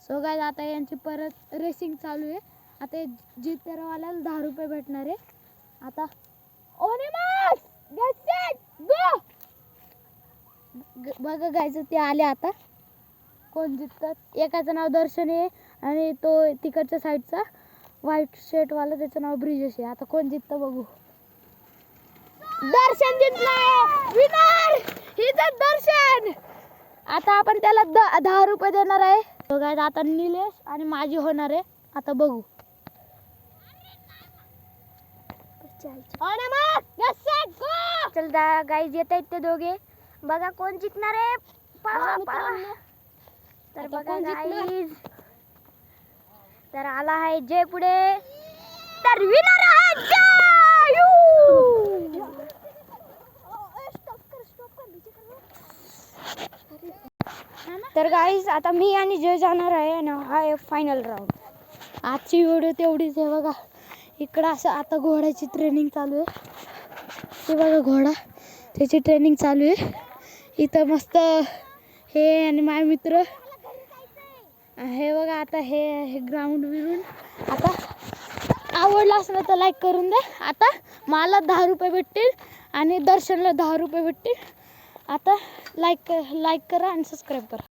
So guys आता यांची परत रेसिंग चालू आहे. आता जितेवाल्याला 10 रुपये भेटणार आहे. आता ओनिमस गेट सेट गो. बघा गाइस ते आले. आता कोण जिंकतात. एकाचं नाव दर्शन आहे आणि तो तिकडच्या साईडचा व्हाईट शर्ट वाला त्याचं नाव ब्रिजेश आहे. आता कोण जिंकतं बघू. दर्शन जिंकलाय. विनर हिज दर्शन. आता आपण त्याला 10 रुपये देणार आहे. बघा आता निलेश आणि माझी होणार आहे. आता बघू. चल गाईज येत आहेत ते दोघे. बघा कोण जिंकणार आहे. तर बघा गाईज तर आला आहे जय पुढे. तर विनर आहे जय. तर गाईज आता मी आणि जय जाणार आहे आणि हा आहे फायनल राऊंड. आजची व्हिडिओ तेवढीच आहे. बघा इकडं असं आता घोड्याची ट्रेनिंग चालू आहे. ते बघा घोडा त्याची ट्रेनिंग चालू आहे. इथं मस्त हे आणि माझे मित्र हे बघा. आता हे ग्राउंड विरून आता आवडला असलं तर लाईक करून द्या. आता मला 10 रुपये भेटतील आणि दर्शनला 10 रुपये भेटतील. आता लाईक करा आणि सबस्क्राईब करा.